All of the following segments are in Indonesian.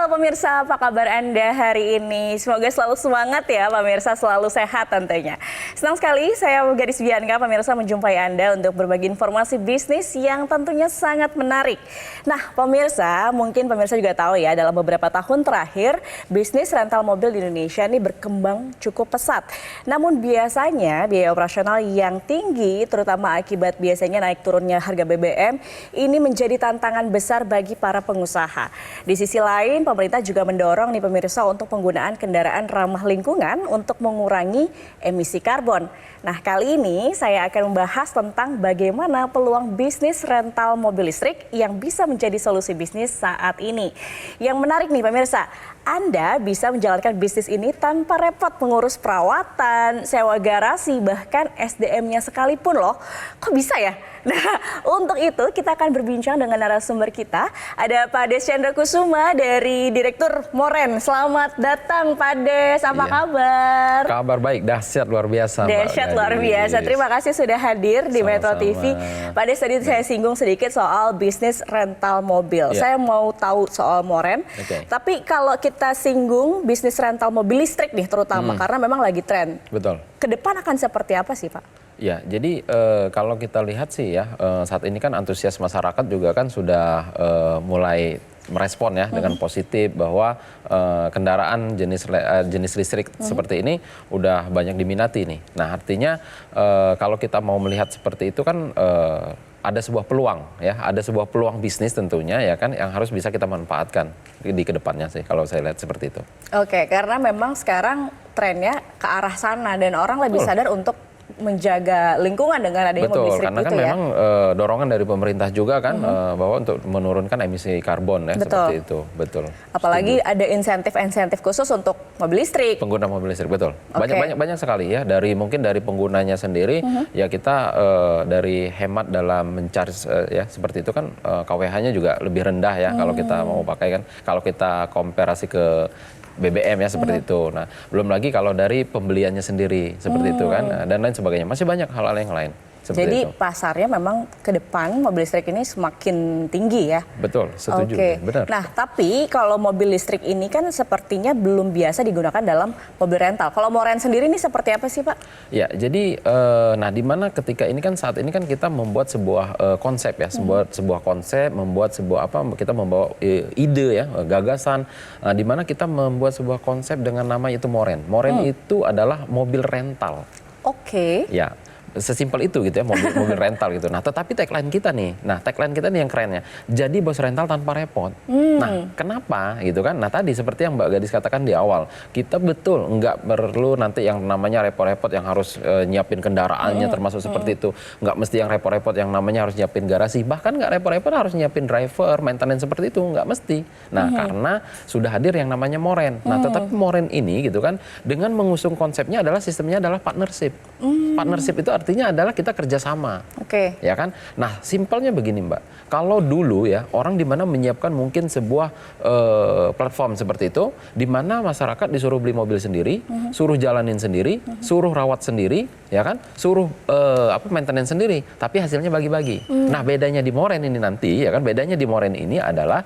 pemirsa, apa kabar Anda hari ini? Semoga selalu semangat ya pemirsa, selalu sehat tentunya. Senang sekali saya Gadis Bianca pemirsa menjumpai Anda untuk berbagi informasi bisnis yang tentunya sangat menarik. Nah pemirsa, mungkin pemirsa juga tahu ya dalam beberapa tahun terakhir bisnis rental mobil di Indonesia ini berkembang cukup pesat. Namun biasanya biaya operasional yang tinggi terutama akibat biasanya naik turunnya harga BBM ini menjadi tantangan besar bagi para pengusaha. Di sisi lain, pemerintah juga mendorong nih pemirsa untuk penggunaan kendaraan ramah lingkungan untuk mengurangi emisi karbon. Nah, kali ini saya akan membahas tentang bagaimana peluang bisnis rental mobil listrik yang bisa menjadi solusi bisnis saat ini. Yang menarik nih pemirsa, Anda bisa menjalankan bisnis ini tanpa repot mengurus perawatan, sewa garasi, bahkan SDM-nya sekalipun loh. Kok bisa ya? Nah, untuk itu kita akan berbincang dengan narasumber kita. Ada Pak Des Chandra Kusuma dari Direktur Moren. Selamat datang Pak Des, apa kabar? Kabar baik, dahsyat luar biasa. Dahsyat luar biasa. Terima kasih sudah hadir di Metro TV. Pak Des, tadi saya singgung sedikit soal bisnis rental mobil. Saya mau tahu soal Moren. Tapi kalau kita singgung bisnis rental mobil listrik nih terutama, karena memang lagi tren. Betul. Ke depan akan seperti apa sih Pak? Ya, jadi kalau kita lihat sih ya, saat ini kan antusias masyarakat juga kan sudah mulai merespon ya dengan positif bahwa kendaraan jenis listrik seperti ini udah banyak diminati nih. Nah, artinya kalau kita mau melihat seperti itu kan ada sebuah peluang ya, ada sebuah peluang bisnis tentunya ya kan yang harus bisa kita manfaatkan di kedepannya sih kalau saya lihat seperti itu. Oke, karena memang sekarang trennya ke arah sana dan orang lebih sadar untuk menjaga lingkungan dengan adanya mobil listrik. Karena kan memang dorongan dari pemerintah juga kan bahwa untuk menurunkan emisi karbon ya seperti itu. Betul. Apalagi ada insentif-insentif khusus untuk mobil listrik. Pengguna mobil listrik, betul. Banyak sekali ya, mungkin dari penggunanya sendiri ya kita dari hemat dalam mencharge ya seperti itu kan KWH-nya juga lebih rendah ya kalau kita mau pakai kan. Kalau kita komparasi ke BBM ya seperti itu. Nah, belum lagi kalau dari pembeliannya sendiri seperti itu kan dan lain sebagainya. Masih banyak hal-hal yang lain. Jadi pasarnya memang ke depan mobil listrik ini semakin tinggi ya. Betul, setuju. Benar. Nah, tapi kalau mobil listrik ini kan sepertinya belum biasa digunakan dalam mobil rental. Kalau Moren sendiri ini seperti apa sih Pak? Ya, jadi nah di mana ketika ini kan saat ini kan kita membuat sebuah konsep ya, sebuah konsep, membuat sebuah kita membawa ide ya, gagasan di mana kita membuat sebuah konsep dengan nama itu Moren. Moren itu adalah mobil rental. Ya. Sesimpel itu gitu ya, mobil rental gitu. Nah, tetapi tagline kita nih yang kerennya, jadi bos rental tanpa repot. Nah, kenapa gitu kan? Nah, tadi seperti yang Mbak Gadis katakan di awal, kita betul nggak perlu nanti yang namanya repot-repot yang harus nyiapin kendaraannya termasuk seperti itu. Nggak mesti yang repot-repot yang namanya harus nyiapin garasi. Bahkan nggak repot-repot harus nyiapin driver, maintenance seperti itu, nggak mesti. Nah, karena sudah hadir yang namanya Moren. Nah, tetapi Moren ini gitu kan, dengan mengusung konsepnya adalah sistemnya adalah partnership. Partnership itu artinya adalah kita kerjasama, ya kan? Nah, simpelnya begini Mbak, kalau dulu ya orang di mana menyiapkan mungkin sebuah platform seperti itu, di mana masyarakat disuruh beli mobil sendiri, suruh jalanin sendiri, suruh rawat sendiri, ya kan? Suruh maintenance sendiri, tapi hasilnya bagi-bagi. Nah, bedanya di Moren ini nanti, ya kan? Bedanya di Moren ini adalah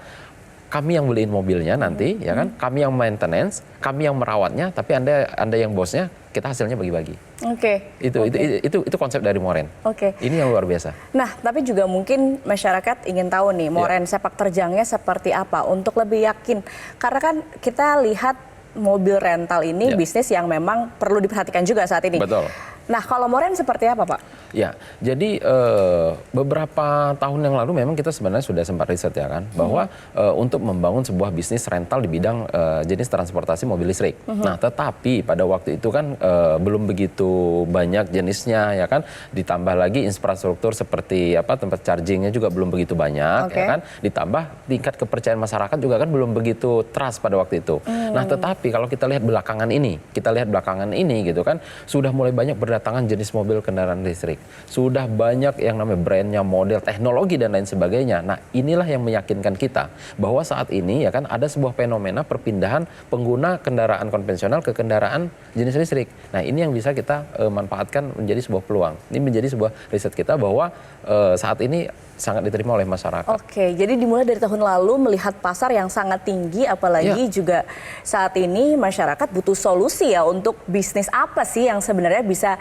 kami yang beliin mobilnya nanti, ya kan? Kami yang maintenance, kami yang merawatnya, tapi anda yang bosnya, kita hasilnya bagi-bagi. Itu konsep dari Moren. Ini yang luar biasa. Nah, tapi juga mungkin masyarakat ingin tahu nih, Moren sepak terjangnya seperti apa untuk lebih yakin. Karena kan kita lihat mobil rental ini bisnis yang memang perlu diperhatikan juga saat ini. Betul. Nah, kalau Moren seperti apa, Pak? Ya, jadi beberapa tahun yang lalu memang kita sebenarnya sudah sempat riset ya kan, bahwa untuk membangun sebuah bisnis rental di bidang jenis transportasi mobil listrik. Nah, tetapi pada waktu itu kan belum begitu banyak jenisnya ya kan, ditambah lagi infrastruktur seperti tempat chargingnya juga belum begitu banyak ya kan, ditambah tingkat kepercayaan masyarakat juga kan belum begitu trust pada waktu itu. Nah, tetapi kalau kita lihat belakangan ini gitu kan, sudah mulai banyak berdatangan jenis mobil kendaraan listrik. Sudah banyak yang namanya brandnya, model, teknologi dan lain sebagainya. Nah, inilah yang meyakinkan kita bahwa saat ini ya kan ada sebuah fenomena perpindahan pengguna kendaraan konvensional ke kendaraan jenis listrik. Nah, ini yang bisa kita manfaatkan menjadi sebuah peluang. Ini menjadi sebuah riset kita bahwa saat ini sangat diterima oleh masyarakat. Oke, jadi dimulai dari tahun lalu melihat pasar yang sangat tinggi, apalagi juga saat ini masyarakat butuh solusi ya untuk bisnis apa sih yang sebenarnya bisa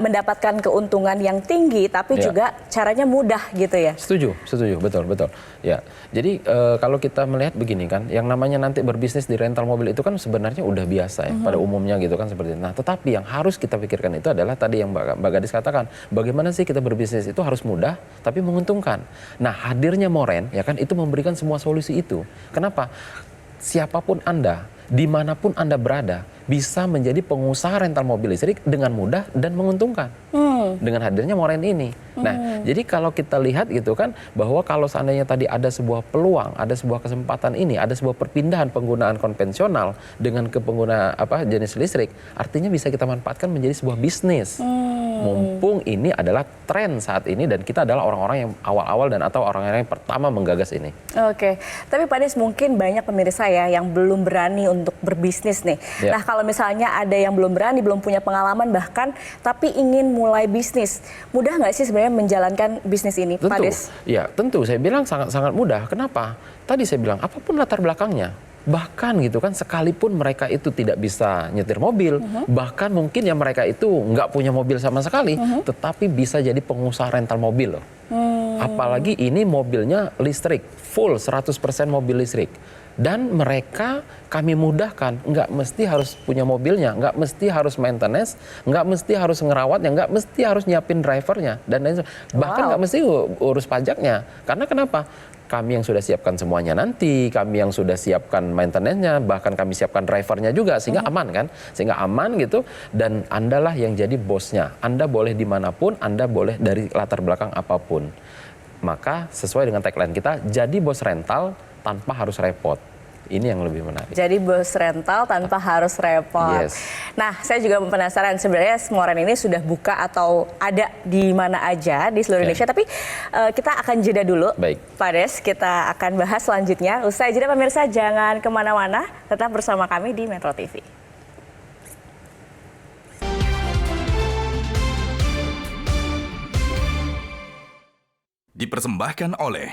mendapatkan keuntungan yang tinggi, tapi juga caranya mudah gitu ya. Setuju, betul. Ya, jadi kalau kita melihat begini kan, yang namanya nanti berbisnis di rental mobil itu kan sebenarnya udah biasa ya, pada umumnya gitu kan seperti itu. Nah, tetapi yang harus kita pikirkan itu adalah tadi yang Mbak Gadis katakan, bagaimana sih kita berbisnis itu harus mudah, tapi menguntungkan. Nah, hadirnya Moren ya kan itu memberikan semua solusi itu. Kenapa? Siapapun Anda, dimanapun Anda berada, bisa menjadi pengusaha rental mobil listrik dengan mudah dan menguntungkan. Dengan hadirnya Moren ini. Nah, jadi kalau kita lihat gitu kan, bahwa kalau seandainya tadi ada sebuah peluang, ada sebuah kesempatan ini, ada sebuah perpindahan penggunaan konvensional dengan ke pengguna jenis listrik, artinya bisa kita manfaatkan menjadi sebuah bisnis. Mumpung ini adalah tren saat ini dan kita adalah orang-orang yang awal-awal dan atau orang-orang yang pertama menggagas ini. Oke, tapi Pak Des, mungkin banyak pemirsa ya yang belum berani untuk berbisnis nih. Nah, kalau misalnya ada yang belum berani, belum punya pengalaman bahkan, tapi ingin mulai bisnis, mudah nggak sih sebenarnya menjalankan bisnis ini, Tentu, Pak Des? ya tentu. Saya bilang sangat-sangat mudah. Kenapa? Tadi saya bilang apapun latar belakangnya. Bahkan gitu kan, sekalipun mereka itu tidak bisa nyetir mobil, bahkan mungkin ya mereka itu nggak punya mobil sama sekali, tetapi bisa jadi pengusaha rental mobil loh. Apalagi ini mobilnya listrik, full 100% mobil listrik. Dan mereka kami mudahkan, nggak mesti harus punya mobilnya, nggak mesti harus maintenance, nggak mesti harus ngerawatnya, nggak mesti harus nyiapin drivernya, dan lain sebagainya. Bahkan nggak mesti urus pajaknya. Karena kenapa? Kami yang sudah siapkan semuanya nanti, kami yang sudah siapkan maintenance-nya, bahkan kami siapkan drivernya juga, sehingga aman kan? Sehingga aman gitu, dan Andalah yang jadi bosnya. Anda boleh dimanapun, Anda boleh dari latar belakang apapun. Maka sesuai dengan tagline kita, jadi bos rental tanpa harus repot. Ini yang lebih menarik. Jadi bos rental tanpa harus repot. Yes. Nah, saya juga penasaran sebenarnya Moren ini sudah buka atau ada di mana aja di seluruh Indonesia. Tapi kita akan jeda dulu. Baik. Pak Des, kita akan bahas selanjutnya. Usai jeda pemirsa, jangan kemana-mana. Tetap bersama kami di Metro TV. Dipersembahkan oleh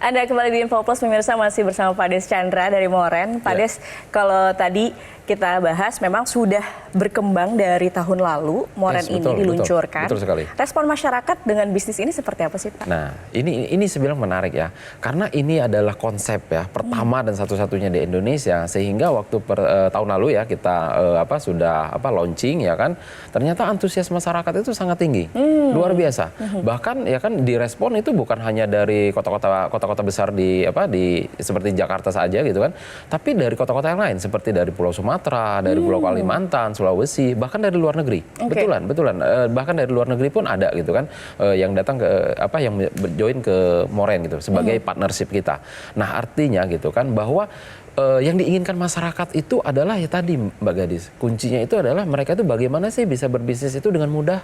Anda kembali di Info Plus, pemirsa, masih bersama Pak Des Chandra dari Moren. Pak Des, kalau tadi kita bahas memang sudah berkembang dari tahun lalu, Moren ini diluncurkan. Betul sekali. Respon masyarakat dengan bisnis ini seperti apa sih, Pak? Nah, ini sebenarnya menarik ya. Karena ini adalah konsep ya, pertama dan satu-satunya di Indonesia, sehingga waktu tahun lalu ya kita sudah launching ya kan, ternyata antusias masyarakat itu sangat tinggi. Luar biasa. Bahkan ya kan direspon itu bukan hanya dari kota-kota besar di seperti Jakarta saja gitu kan, tapi dari kota-kota yang lain seperti dari Pulau Sumatera, dari Pulau Kalimantan, Sulawesi, bahkan dari luar negeri. Betulan. Bahkan dari luar negeri pun ada gitu kan, yang datang ke yang join ke Moren gitu sebagai partnership kita. Nah, artinya gitu kan bahwa yang diinginkan masyarakat itu adalah ya tadi Mbak Gadis, kuncinya itu adalah mereka itu bagaimana sih bisa berbisnis itu dengan mudah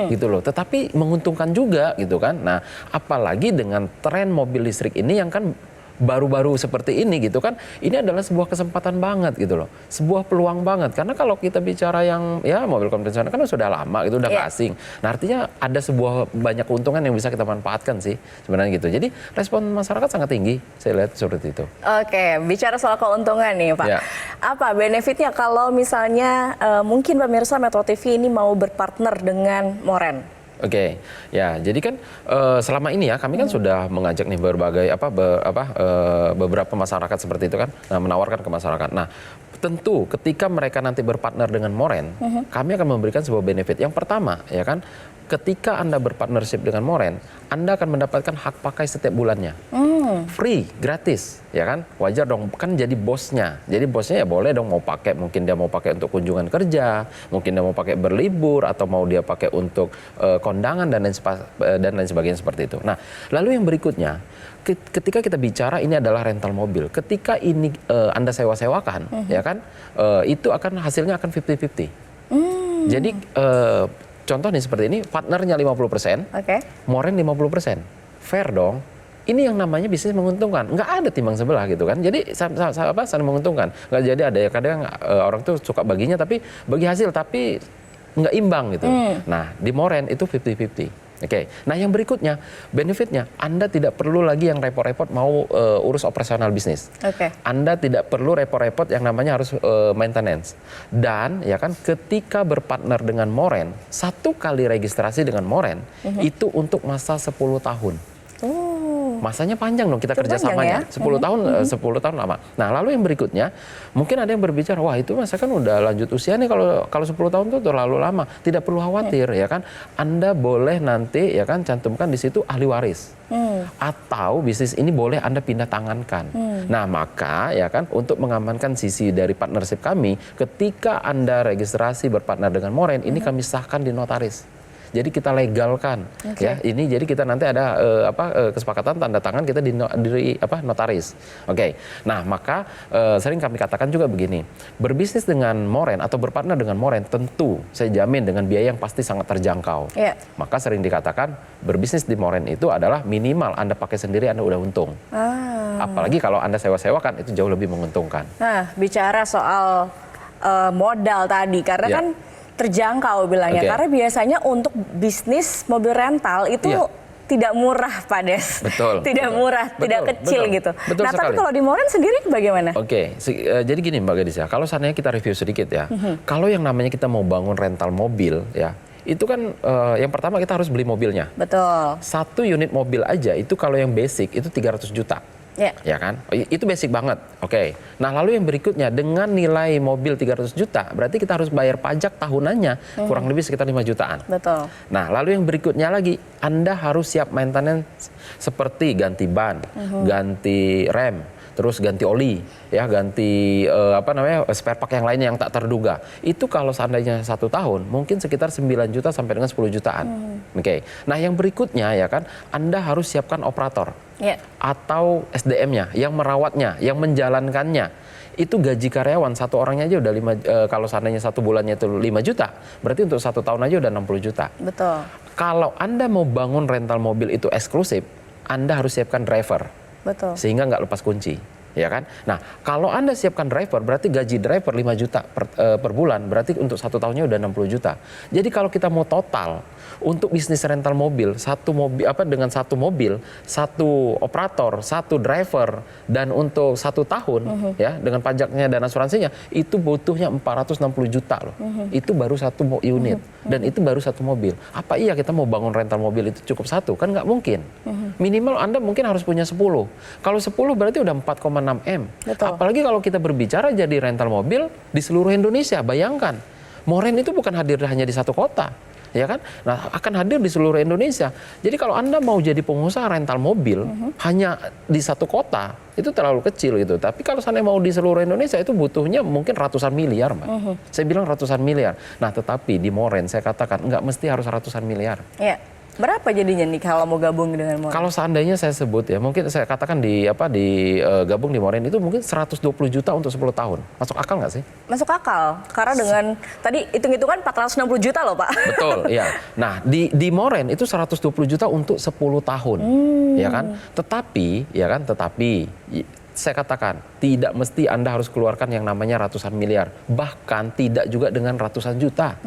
gitu loh, tetapi menguntungkan juga gitu kan. Nah, apalagi dengan tren mobil listrik ini yang kan baru-baru seperti ini gitu kan, ini adalah sebuah kesempatan banget gitu loh, sebuah peluang banget. Karena kalau kita bicara yang ya mobil konvensional kan sudah lama gitu, udah nggak asing. Nah, artinya ada sebuah banyak keuntungan yang bisa kita manfaatkan sih sebenarnya gitu. Jadi respon masyarakat sangat tinggi, saya lihat seperti itu. Oke, bicara soal keuntungan nih Pak, apa benefitnya kalau misalnya mungkin pemirsa Metro TV ini mau berpartner dengan Moren? Oke, ya jadi kan selama ini ya kami kan sudah mengajak nih berbagai beberapa masyarakat seperti itu kan, menawarkan ke masyarakat. Nah, tentu ketika mereka nanti berpartner dengan Moren, kami akan memberikan sebuah benefit. Yang pertama ya kan, ketika Anda berpartnership dengan Moren, Anda akan mendapatkan hak pakai setiap bulannya. free, gratis, ya kan? Wajar dong, kan jadi bosnya. Jadi bosnya ya boleh dong mau pakai, mungkin dia mau pakai untuk kunjungan kerja, mungkin dia mau pakai berlibur, atau mau dia pakai untuk kondangan dan lain sebagainya seperti itu. Nah, lalu yang berikutnya, ketika kita bicara ini adalah rental mobil, ketika ini Anda sewa-sewakan, ya kan, itu akan hasilnya akan 50-50. Jadi contoh nih seperti ini, partnernya 50%, moren 50%. Fair dong. Ini yang namanya bisnis menguntungkan. Nggak ada timbang sebelah gitu kan. Jadi saling menguntungkan. Nggak jadi ada ya kadang orang tuh suka baginya tapi bagi hasil tapi nggak imbang gitu. Nah, di moren itu 50-50. Oke. Nah, yang berikutnya, benefitnya Anda tidak perlu lagi yang repot-repot mau urus operasional bisnis. Anda tidak perlu repot-repot yang namanya harus maintenance. Dan ya kan ketika berpartner dengan moren, 1 kali registrasi dengan moren itu untuk masa 10 tahun. Masanya panjang dong kita kerjasamanya, 10 tahun, 10 tahun lama. Nah, lalu yang berikutnya, mungkin ada yang berbicara, wah itu masa kan udah lanjut usia nih kalau 10 tahun itu terlalu lama. Tidak perlu khawatir ya kan. Anda boleh nanti ya kan cantumkan di situ ahli waris. Atau bisnis ini boleh Anda pindah tangankan. Nah, maka ya kan untuk mengamankan sisi dari partnership kami, ketika Anda registrasi berpartner dengan moren, ini kami sahkan di notaris. Jadi kita legalkan, ya. Ini jadi kita nanti ada kesepakatan tanda tangan kita di notaris. Oke. Nah, maka sering kami katakan juga begini, berbisnis dengan moren atau berpartner dengan moren tentu saya jamin dengan biaya yang pasti sangat terjangkau. Maka sering dikatakan berbisnis di moren itu adalah minimal Anda pakai sendiri Anda udah untung. Apalagi kalau Anda sewa-sewakan itu jauh lebih menguntungkan. Nah, bicara soal modal tadi, karena kan terjangkau bilangnya, karena biasanya untuk bisnis mobil rental itu tidak murah, Pak Des. Tidak murah, tidak kecil gitu. Nah, tapi kalau di moren sendiri bagaimana? Jadi gini Mbak Gadis ya, kalau seandainya kita review sedikit ya, kalau yang namanya kita mau bangun rental mobil ya, itu kan yang pertama kita harus beli mobilnya. 1 unit mobil aja itu kalau yang basic itu 300 juta. Ya kan? Itu basic banget. Nah, lalu yang berikutnya dengan nilai mobil 300 juta, berarti kita harus bayar pajak tahunannya kurang lebih sekitar 5 jutaan. Nah, lalu yang berikutnya lagi, Anda harus siap maintenance seperti ganti ban, ganti rem, terus ganti oli, ya ganti spare part yang lainnya yang tak terduga. Itu kalau seandainya 1 tahun mungkin sekitar 9 juta sampai dengan 10 jutaan. Nah, yang berikutnya ya kan, Anda harus siapkan operator atau SDM-nya yang merawatnya, yang menjalankannya. Itu gaji karyawan 1 orangnya aja udah kalau seandainya 1 bulannya itu 5 juta, berarti untuk 1 tahun aja udah 60 juta. Kalau Anda mau bangun rental mobil itu eksklusif, Anda harus siapkan driver. Sehingga nggak lepas kunci, ya kan? Nah, kalau Anda siapkan driver, berarti gaji driver 5 juta per bulan, berarti untuk 1 tahunnya udah 60 juta. Jadi kalau kita mau total untuk bisnis rental mobil, dengan 1 mobil, 1 operator, 1 driver, dan untuk 1 tahun, ya dengan pajaknya dan asuransinya, itu butuhnya 460 juta loh. Itu baru 1 unit, dan itu baru 1 mobil. Apa iya kita mau bangun rental mobil itu cukup 1? Kan nggak mungkin. Minimal Anda mungkin harus punya 10. Kalau 10 berarti udah 4,6 M. Apalagi kalau kita berbicara jadi rental mobil di seluruh Indonesia, bayangkan. Moren itu bukan hadir hanya di 1 kota. Ya kan? Nah, akan hadir di seluruh Indonesia. Jadi kalau Anda mau jadi pengusaha rental mobil hanya di 1 kota, itu terlalu kecil gitu. Tapi kalau saya mau di seluruh Indonesia itu butuhnya mungkin ratusan miliar, Mbak. Saya bilang ratusan miliar. Nah, tetapi di moren saya katakan nggak mesti harus ratusan miliar. Berapa jadinya nih kalau mau gabung dengan moren? Kalau seandainya saya sebut ya, mungkin saya katakan gabung di moren itu mungkin 120 juta untuk 10 tahun. Masuk akal nggak sih? Masuk akal, karena dengan tadi hitung-hitungan 460 juta loh Pak. Betul, ya. Nah, di moren itu 120 juta untuk 10 tahun, ya kan? Tetapi saya katakan tidak mesti Anda harus keluarkan yang namanya ratusan miliar, bahkan tidak juga dengan ratusan juta,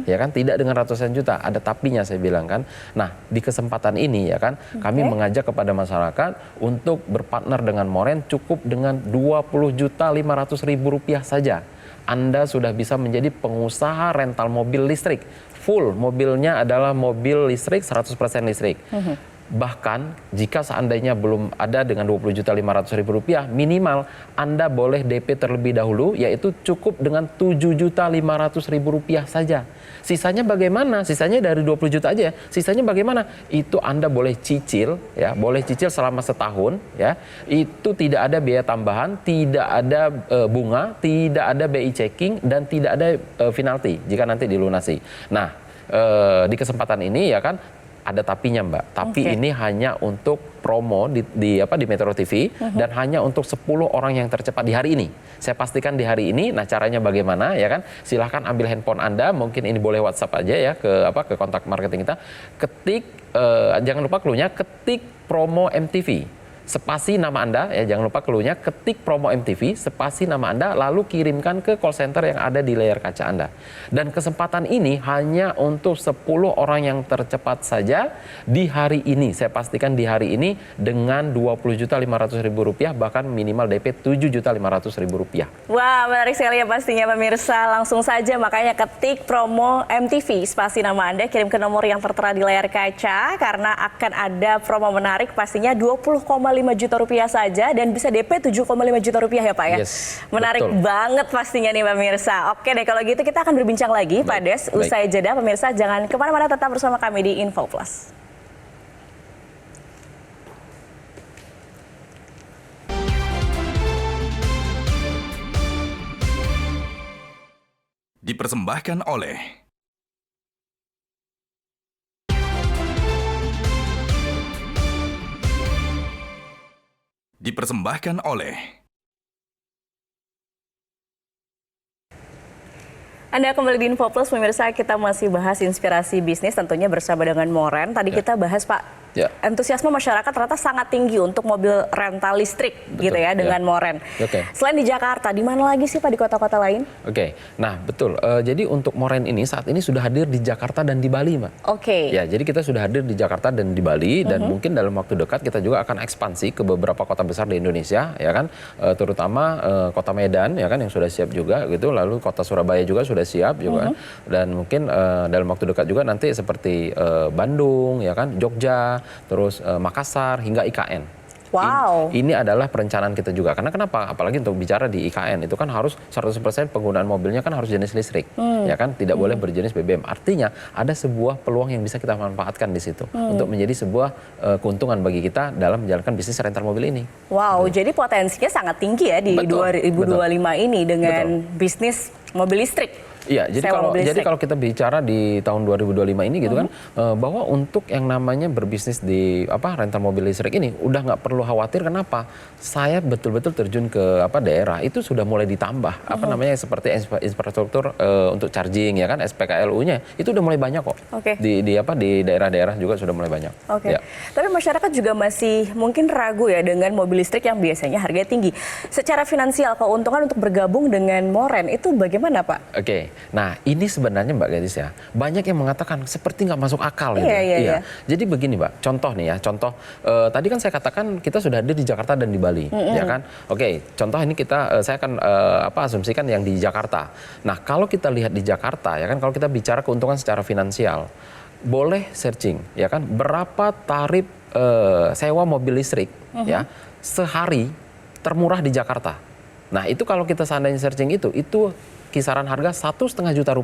ya kan? Tidak dengan ratusan juta, ada tapinya saya bilang kan. Nah, di kesempatan ini ya kan, kami mengajak kepada masyarakat untuk berpartner dengan moren cukup dengan 20.500.000 rupiah saja. Anda sudah bisa menjadi pengusaha rental mobil listrik. Full mobilnya adalah mobil listrik, 100% listrik. Bahkan jika seandainya belum ada dengan Rp20.500.000, minimal Anda boleh DP terlebih dahulu, yaitu cukup dengan Rp7.500.000 saja. Sisanya bagaimana? Sisanya dari 20 juta aja. Sisanya bagaimana? Itu Anda boleh cicil, ya, boleh cicil selama setahun, ya. Itu tidak ada biaya tambahan, tidak ada bunga, tidak ada BI checking, dan tidak ada penalti jika nanti dilunasi. Nah, di kesempatan ini ya kan ada tapinya Mbak. Tapi ini hanya untuk promo di Metro TV dan hanya untuk 10 orang yang tercepat di hari ini. Saya pastikan di hari ini. Nah, caranya bagaimana ya kan? Silahkan ambil handphone Anda, mungkin ini boleh WhatsApp aja ya ke kontak marketing kita. Ketik jangan lupa clue-nya, ketik promo MTV. Spasi nama Anda, ya jangan lupa clue-nya, ketik promo MTV, spasi nama Anda, lalu kirimkan ke call center yang ada di layar kaca Anda. Dan kesempatan ini hanya untuk 10 orang yang tercepat saja di hari ini. Saya pastikan di hari ini dengan Rp20.500.000, bahkan minimal DP Rp7.500.000. Wah, menarik sekali ya pastinya pemirsa. Langsung saja makanya ketik promo MTV, spasi nama Anda, kirim ke nomor yang tertera di layar kaca, karena akan ada promo menarik pastinya Rp20,5 juta saja dan bisa DP Rp7,5 juta ya Pak ya. Yes, menarik betul banget pastinya nih pemirsa. Oke deh, kalau gitu kita akan berbincang lagi Pak Des usai jeda. Pemirsa jangan kemana-mana, tetap bersama kami di Info Plus. Dipersembahkan oleh Anda kembali di Info Plus, pemirsa. Kita masih bahas inspirasi bisnis tentunya bersama dengan Moren. Tadi kita bahas Pak, antusiasme masyarakat ternyata sangat tinggi untuk mobil rental listrik. Betul, gitu ya dengan Moren. Selain di Jakarta, di mana lagi sih Pak, di kota-kota lain? Nah betul. Jadi untuk Moren ini saat ini sudah hadir di Jakarta dan di Bali, Mbak. Ya, jadi kita sudah hadir di Jakarta dan di Bali dan mungkin dalam waktu dekat kita juga akan ekspansi ke beberapa kota besar di Indonesia, ya kan? Terutama kota Medan, ya kan, yang sudah siap juga gitu. Lalu kota Surabaya juga sudah siap juga. Dan mungkin dalam waktu dekat juga nanti seperti Bandung, ya kan, Jogja, terus Makassar hingga IKN. Wow. Ini adalah perencanaan kita juga. Karena kenapa? Apalagi untuk bicara di IKN itu kan harus 100% penggunaan mobilnya kan harus jenis listrik, ya kan? Tidak boleh berjenis BBM. Artinya ada sebuah peluang yang bisa kita manfaatkan di situ untuk menjadi sebuah keuntungan bagi kita dalam menjalankan bisnis rental mobil ini. Wow, jadi potensinya sangat tinggi ya di 2025 ini dengan bisnis mobil listrik. Iya, jadi kalau kita bicara di tahun 2025 ini gitu kan, bahwa untuk yang namanya berbisnis di rental mobil listrik ini udah nggak perlu khawatir. Kenapa? Saya betul-betul terjun ke daerah itu sudah mulai ditambah seperti infrastruktur untuk charging, ya kan, SPKLU-nya itu udah mulai banyak kok. Di daerah-daerah juga sudah mulai banyak. Ya. Tapi masyarakat juga masih mungkin ragu ya dengan mobil listrik yang biasanya harganya tinggi. Secara finansial, keuntungan untuk bergabung dengan Moren itu bagaimana Pak? Nah, ini sebenarnya Mbak Gadis ya, banyak yang mengatakan seperti nggak masuk akal gitu. Iya. Jadi begini Mbak, contoh nih ya, tadi kan saya katakan kita sudah hadir di Jakarta dan di Bali, ya kan? Contoh ini saya akan asumsikan yang di Jakarta. Nah, kalau kita lihat di Jakarta, ya kan, kalau kita bicara keuntungan secara finansial, boleh searching, ya kan, berapa tarif sewa mobil listrik, ya, sehari termurah di Jakarta. Nah, itu kalau kita seandainya searching itu kisaran harga Rp1,5 juta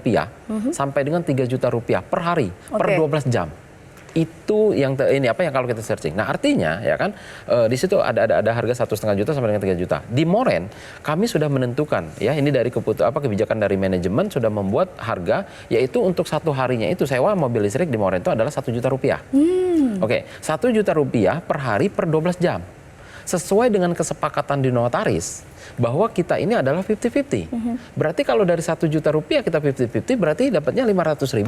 sampai dengan Rp3 juta per hari per 12 jam. Itu yang kalau kita searching. Nah, artinya ya kan di situ ada harga Rp1,5 juta sampai dengan Rp3 juta. Di Moren kami sudah menentukan, ya, ini dari kebijakan dari manajemen sudah membuat harga, yaitu untuk satu harinya itu sewa mobil listrik di Moren itu adalah Rp1 juta. Rp1 juta per hari per 12 jam. Sesuai dengan kesepakatan di notaris bahwa kita ini adalah 50-50. Berarti kalau dari Rp1 juta kita 50-50, berarti dapatnya 500.000.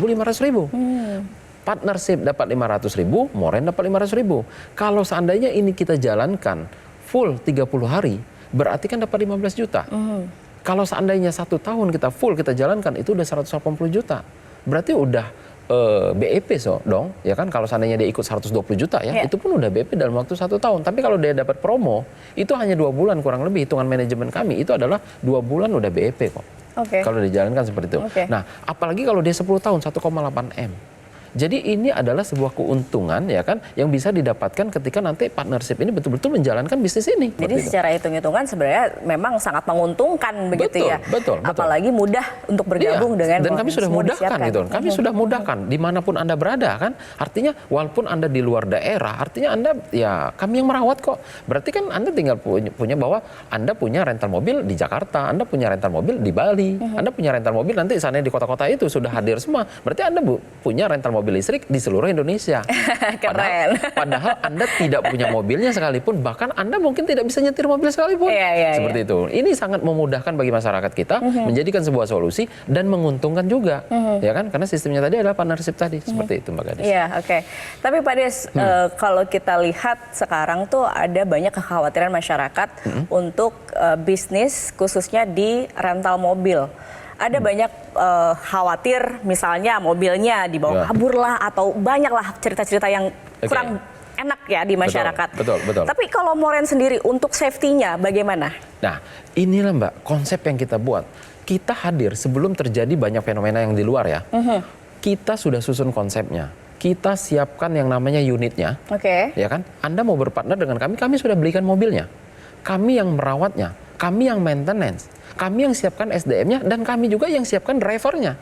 Partnership dapat 500.000, Moren dapat 500.000. Kalau seandainya ini kita jalankan full 30 hari, berarti kan dapat 15 juta. Kalau seandainya 1 tahun kita full kita jalankan, itu udah 180 juta. Berarti udah BEP dong, ya kan, kalau seandainya dia ikut 120 juta ya, itu pun udah BEP dalam waktu 1 tahun. Tapi kalau dia dapat promo, itu hanya 2 bulan kurang lebih, hitungan manajemen kami itu adalah 2 bulan udah BEP kok. Kalau dijalankan seperti itu. Nah, apalagi kalau dia 10 tahun 1,8 M. Jadi ini adalah sebuah keuntungan ya kan yang bisa didapatkan ketika nanti partnership ini betul-betul menjalankan bisnis ini. Jadi secara hitung-hitungan sebenarnya memang sangat menguntungkan begitu ya. Betul. Apalagi mudah untuk bergabung dengan dan kami sudah semua mudahkan disiapkan. gitu. Kami sudah mudahkan dimanapun Anda berada kan. Artinya walaupun Anda di luar daerah, artinya Anda ya kami yang merawat kok. Berarti kan Anda tinggal punya bahwa Anda punya rental mobil di Jakarta, Anda punya rental mobil di Bali, Anda punya rental mobil nanti sana di kota-kota itu sudah hadir semua. Berarti Anda punya rental mobil listrik di seluruh Indonesia. Keren. Padahal Anda tidak punya mobilnya sekalipun, bahkan Anda mungkin tidak bisa nyetir mobil sekalipun. Seperti itu. Ini sangat memudahkan bagi masyarakat kita, menjadikan sebuah solusi dan menguntungkan juga. Ya kan? Karena sistemnya tadi adalah partnership tadi. Seperti itu Mbak Gadis. Iya, oke. Tapi Pak Des, kalau kita lihat sekarang tuh ada banyak kekhawatiran masyarakat untuk bisnis khususnya di rental mobil. Ada banyak khawatir misalnya mobilnya dibawa kabur lah atau banyak lah cerita-cerita yang kurang enak ya di masyarakat. Betul. Tapi kalau Moren sendiri untuk safety-nya bagaimana? Nah, inilah Mbak konsep yang kita buat. Kita hadir sebelum terjadi banyak fenomena yang di luar ya. Kita sudah susun konsepnya. Kita siapkan yang namanya unitnya. Ya kan? Anda mau berpartner dengan kami sudah belikan mobilnya. Kami yang merawatnya, kami yang maintenance, kami yang siapkan SDM-nya, dan kami juga yang siapkan drivernya.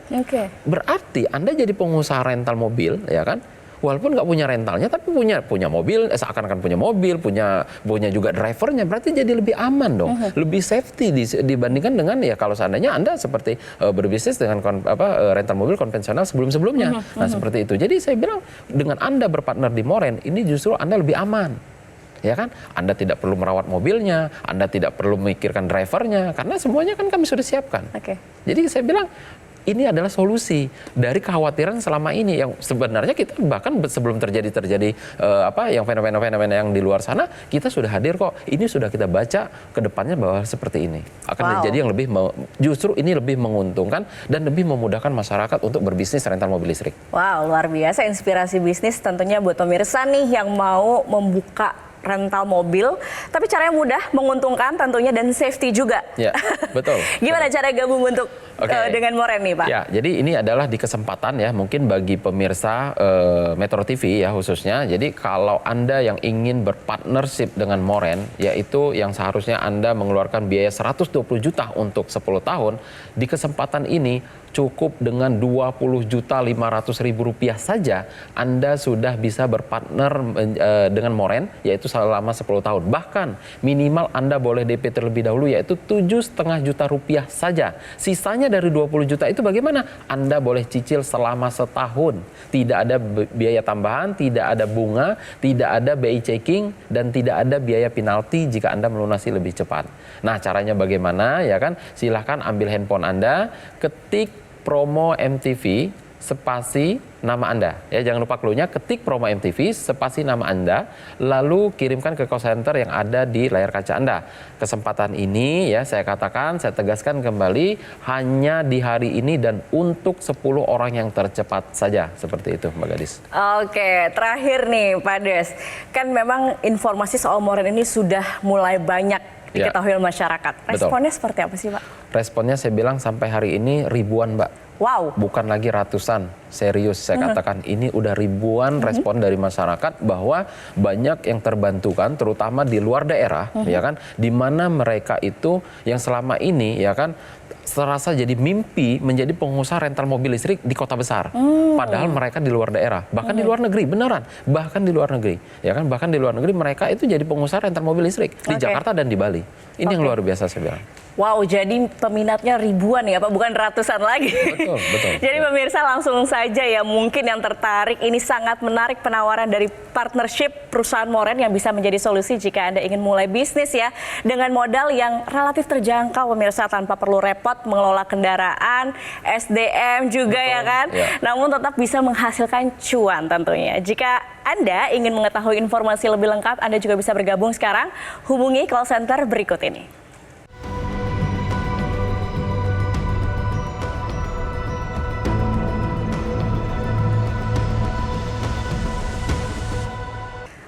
Berarti Anda jadi pengusaha rental mobil, ya kan? Walaupun nggak punya rentalnya, tapi punya mobil, seakan-akan punya mobil, punya juga drivernya, berarti jadi lebih aman dong, lebih safety dibandingkan dengan ya kalau seandainya Anda seperti berbisnis dengan rental mobil konvensional sebelum-sebelumnya. Nah seperti itu. Jadi saya bilang dengan Anda berpartner di Moren, ini justru Anda lebih aman. Ya kan, Anda tidak perlu merawat mobilnya, Anda tidak perlu memikirkan drivernya, karena semuanya kan kami sudah siapkan. Jadi saya bilang ini adalah solusi dari kekhawatiran selama ini yang sebenarnya kita bahkan sebelum terjadi yang fenomena-fenomena yang di luar sana kita sudah hadir kok. Ini sudah kita baca ke depannya bahwa seperti ini akan menjadi yang justru ini lebih menguntungkan dan lebih memudahkan masyarakat untuk berbisnis rental mobil listrik. Wow, luar biasa inspirasi bisnis tentunya buat pemirsa nih yang mau membuka rental mobil, tapi caranya mudah, menguntungkan tentunya dan safety juga. Ya, betul. Gimana cara gabung untuk dengan Moren nih Pak? Ya, jadi ini adalah di kesempatan ya, mungkin bagi pemirsa Metro TV ya khususnya. Jadi kalau Anda yang ingin berpartnership dengan Moren, yaitu yang seharusnya Anda mengeluarkan biaya 120 juta untuk 10 tahun, di kesempatan ini cukup dengan 20.500.000 rupiah saja Anda sudah bisa berpartner dengan Moren, yaitu selama 10 tahun. Bahkan minimal Anda boleh DP terlebih dahulu, yaitu 7,5 juta rupiah saja. Sisanya dari 20 juta itu bagaimana? Anda boleh cicil selama setahun. Tidak ada biaya tambahan, tidak ada bunga, tidak ada BI checking, dan tidak ada biaya penalti jika Anda melunasi lebih cepat. Nah, caranya bagaimana? Ya kan? Silahkan ambil handphone Anda, ketik promo MTV spasi nama Anda. Ya, jangan lupa clue-nya, ketik promo MTV spasi nama Anda, lalu kirimkan ke call center yang ada di layar kaca Anda. Kesempatan ini ya saya tegaskan kembali hanya di hari ini dan untuk 10 orang yang tercepat saja. Seperti itu Mbak Gadis. Oke, terakhir nih Pak Des. Kan memang informasi soal Moren ini sudah mulai banyak diketahui masyarakat. Responnya seperti apa sih Pak? Responnya saya bilang sampai hari ini ribuan Mbak. Wow. Bukan lagi ratusan, serius saya katakan ini udah ribuan respon dari masyarakat bahwa banyak yang terbantukan, terutama di luar daerah, ya kan, di mana mereka itu yang selama ini, ya kan, serasa jadi mimpi menjadi pengusaha rental mobil listrik di kota besar. Padahal mereka di luar daerah, bahkan di luar negeri, beneran, bahkan di luar negeri, ya kan, bahkan di luar negeri mereka itu jadi pengusaha rental mobil listrik di Jakarta dan di Bali. Ini yang luar biasa saya bilang. Wow, jadi peminatnya ribuan ya Pak, bukan ratusan lagi. Betul. Jadi pemirsa langsung saja ya, mungkin yang tertarik, ini sangat menarik penawaran dari partnership perusahaan Moren yang bisa menjadi solusi jika Anda ingin mulai bisnis ya, dengan modal yang relatif terjangkau pemirsa, tanpa perlu repot mengelola kendaraan, SDM juga ya kan, namun tetap bisa menghasilkan cuan tentunya. Jika Anda ingin mengetahui informasi lebih lengkap, Anda juga bisa bergabung sekarang, hubungi call center berikut ini.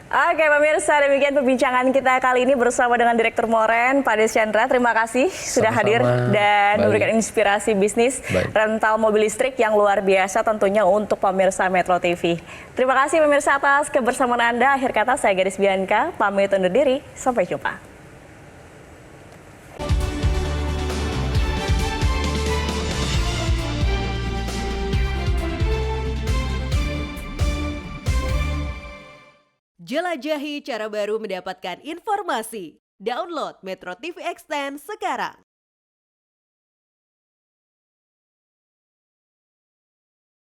Oke pemirsa, demikian perbincangan kita kali ini bersama dengan Direktur Moren, Pak Des Chandra. Terima kasih sudah hadir dan memberikan inspirasi bisnis rental mobil listrik yang luar biasa tentunya untuk pemirsa Metro TV. Terima kasih pemirsa atas kebersamaan Anda. Akhir kata saya Gadis Bianca, pamit undur diri. Sampai jumpa. Jelajahi cara baru mendapatkan informasi. Download Metro TV Extend sekarang.